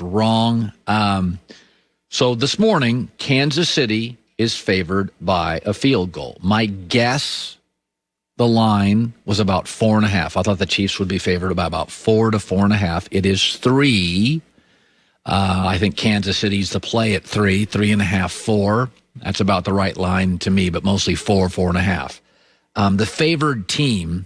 Wrong. So this morning, Kansas City is favored by a field goal. My guess, the line was about 4.5. I thought the Chiefs would be favored by about 4 to 4.5. It is 3. I think Kansas City's the play at 3, 3.5, 4. That's about the right line to me, but mostly 4, 4.5. The favored team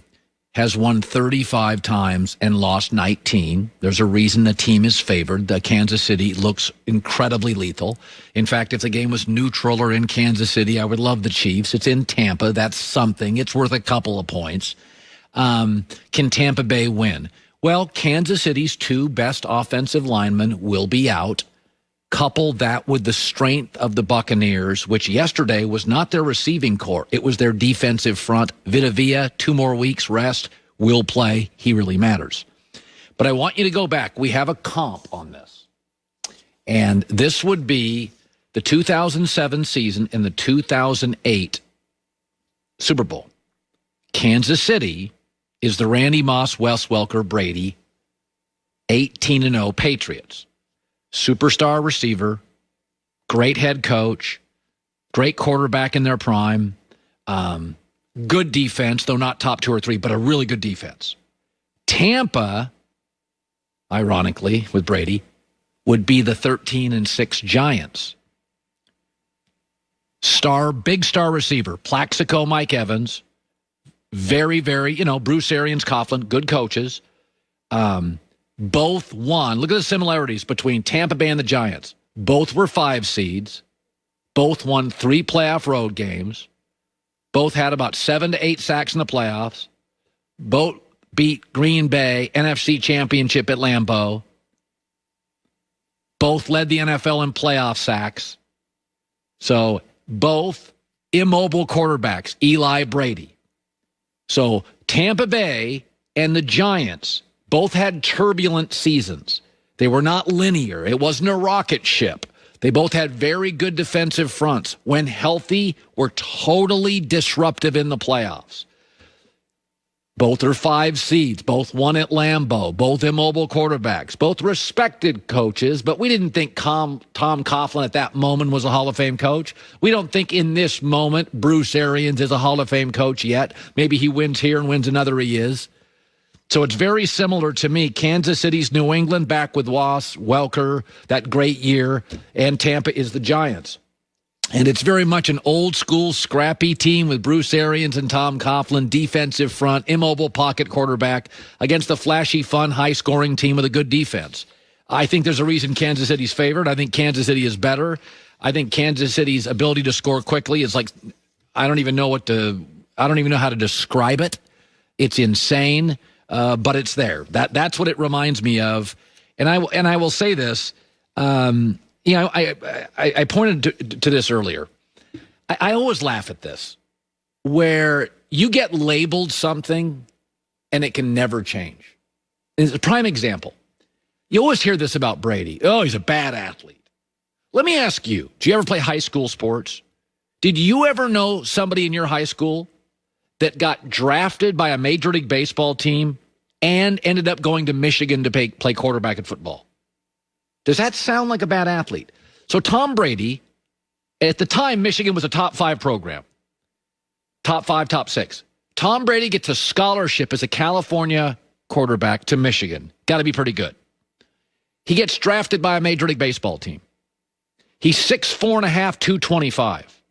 has won 35 times and lost 19. There's a reason the team is favored. The Kansas City looks incredibly lethal. In fact, if the game was neutral or in Kansas City, I would love the Chiefs. It's in Tampa. That's something. It's worth a couple of points. Can Tampa Bay win? Well, Kansas City's 2 best offensive linemen will be out. Couple that with the strength of the Buccaneers, which yesterday was not their receiving corps. It was their defensive front. Vita Vea, 2 more weeks rest, will play. He really matters. But I want you to go back. We have a comp on this. And this would be the 2007 season and the 2008 Super Bowl. Kansas City is the Randy Moss, Wes Welker, Brady, 18-0 Patriots. Superstar receiver, great head coach, great quarterback in their prime, good defense, though not top 2 or 3, but a really good defense. Tampa, ironically, with Brady, would be the 13-6 Giants. Big star receiver, Plaxico, Mike Evans, very, very, Bruce Arians, Coughlin, good coaches. Both won. Look at the similarities between Tampa Bay and the Giants. Both were 5 seeds. Both won 3 playoff road games. Both had about 7 to 8 sacks in the playoffs. Both beat Green Bay, NFC Championship at Lambeau. Both led the NFL in playoff sacks. So both immobile quarterbacks, Eli, Brady. So Tampa Bay and the Giants both had turbulent seasons. They were not linear. It wasn't a rocket ship. They both had very good defensive fronts. When healthy, were totally disruptive in the playoffs. Both are 5 seeds. Both won at Lambeau. Both immobile quarterbacks. Both respected coaches, but we didn't think Tom Coughlin at that moment was a Hall of Fame coach. We don't think in this moment Bruce Arians is a Hall of Fame coach yet. Maybe he wins here and wins another, he is. So it's very similar to me. Kansas City's New England back with Ross, Welker, that great year, and Tampa is the Giants. And it's very much an old-school, scrappy team with Bruce Arians and Tom Coughlin, defensive front, immobile pocket quarterback, against a flashy, fun, high-scoring team with a good defense. I think there's a reason Kansas City's favored. I think Kansas City is better. I think Kansas City's ability to score quickly is like, I don't even know how to describe it. It's insane. But it's there. That's what it reminds me of. And I will say this. I pointed to this earlier. I always laugh at this, where you get labeled something and it can never change. It's a prime example. You always hear this about Brady. Oh, he's a bad athlete. Let me ask you, do you ever play high school sports? Did you ever know somebody in your high school that got drafted by a Major League Baseball team and ended up going to Michigan to play quarterback in football? Does that sound like a bad athlete? So Tom Brady, at the time, Michigan was a top 5 program. Top 5, top 6. Tom Brady gets a scholarship as a California quarterback to Michigan. Got to be pretty good. He gets drafted by a Major League Baseball team. He's 6'4.5", 225.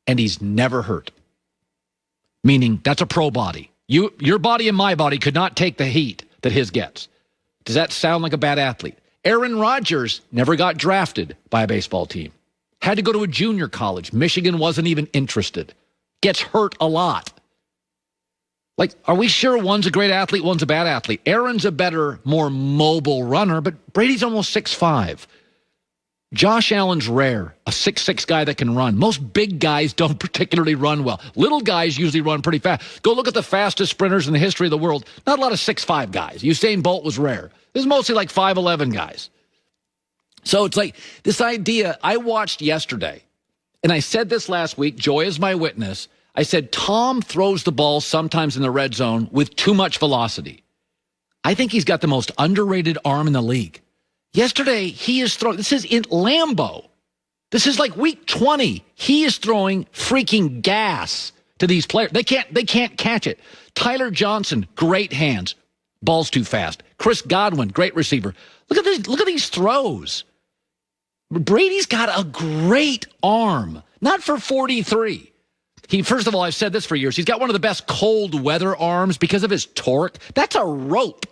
And he's never hurt. Meaning, that's a pro body. Your body and my body could not take the heat that his gets. Does that sound like a bad athlete? Aaron Rodgers never got drafted by a baseball team. Had to go to a junior college. Michigan wasn't even interested. Gets hurt a lot. Like, are we sure one's a great athlete, one's a bad athlete? Aaron's a better, more mobile runner, but Brady's almost 6'5". Josh Allen's rare, a 6'6" guy that can run. Most big guys don't particularly run well. Little guys usually run pretty fast. Go look at the fastest sprinters in the history of the world. Not a lot of 6'5" guys. Usain Bolt was rare. This is mostly like 5'11" guys. So it's like this idea I watched yesterday, and I said this last week, Joy is my witness. I said, Tom throws the ball sometimes in the red zone with too much velocity. I think he's got the most underrated arm in the league. Yesterday, he is throwing. This is in Lambeau. This is like week 20. He is throwing freaking gas to these players. They can't catch it. Tyler Johnson, great hands. Ball's too fast. Chris Godwin, great receiver. Look at these throws. Brady's got a great arm. Not for 43. First of all, I've said this for years. He's got one of the best cold weather arms because of his torque. That's a rope.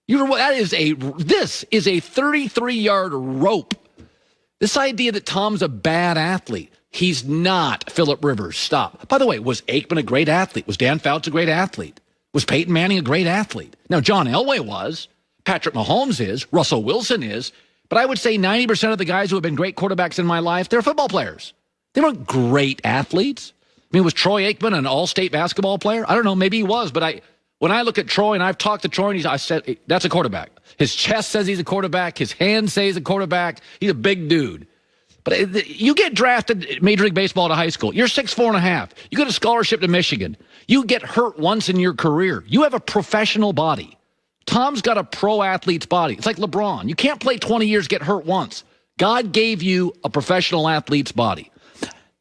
This is a 33-yard rope. This idea that Tom's a bad athlete. He's not. Phillip Rivers, stop. By the way, was Aikman a great athlete? Was Dan Fouts a great athlete? Was Peyton Manning a great athlete? Now, John Elway was. Patrick Mahomes is. Russell Wilson is. But I would say 90% of the guys who have been great quarterbacks in my life, they're football players. They weren't great athletes. I mean, was Troy Aikman an all-state basketball player? I don't know. Maybe he was. But when I look at Troy, and I've talked to Troy, and I said, that's a quarterback. His chest says he's a quarterback. His hands say he's a quarterback. He's a big dude. But you get drafted Major League Baseball to high school. You're 6'4.5". You get a scholarship to Michigan. You get hurt once in your career. You have a professional body. Tom's got a pro athlete's body. It's like LeBron. You can't play 20 years, get hurt once. God gave you a professional athlete's body.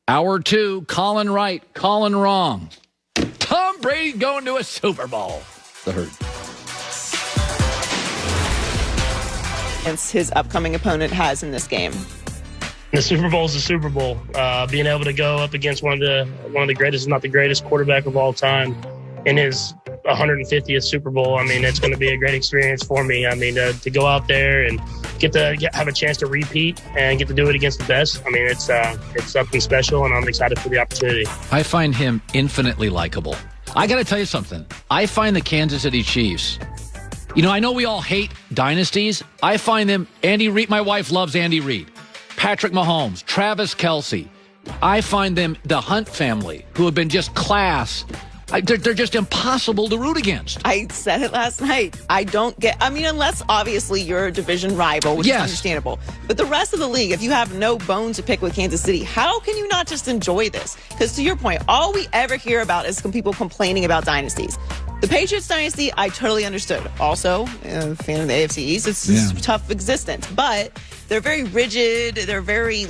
Hour 2, Colin right, Colin wrong. Tom Brady going to a Super Bowl. The Herd. His upcoming opponent has in this game. The Super Bowl is the Super Bowl. Being able to go up against one of the greatest, if not the greatest quarterback of all time in his 150th Super Bowl, I mean, it's going to be a great experience for me. I mean, to go out there and have a chance to repeat and get to do it against the best. I mean, it's something special, and I'm excited for the opportunity. I find him infinitely likable. I got to tell you something. I find the Kansas City Chiefs, I know we all hate dynasties. I find them, Andy Reid, my wife loves Andy Reid. Patrick Mahomes, Travis Kelce. I find them the Hunt family, who have been just class. They're just impossible to root against. I said it last night. Unless obviously you're a division rival, which is understandable. But the rest of the league, if you have no bone to pick with Kansas City, how can you not just enjoy this? Because to your point, all we ever hear about is people complaining about dynasties. The Patriots dynasty, I totally understood. Also, a fan of the AFC East, it's a tough existence. But they're very rigid. They're very,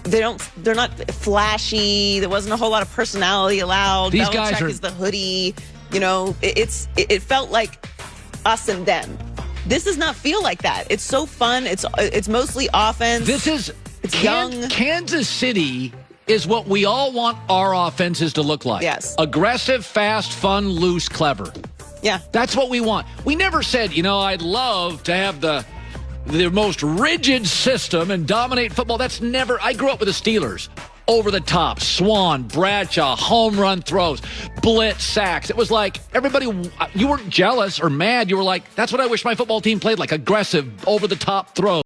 they're not flashy. There wasn't a whole lot of personality allowed. These guys is the hoodie. It felt like us and them. This does not feel like that. It's so fun. It's mostly offense. It's young. Kansas City is what we all want our offenses to look like. Yes. Aggressive, fast, fun, loose, clever. Yeah. That's what we want. We never said, I'd love to have the most rigid system and dominate football. I grew up with the Steelers. Over the top, Swan, Bradshaw, home run throws, blitz sacks. It was like everybody, you weren't jealous or mad. You were like, that's what I wish my football team played like, aggressive, over the top throws.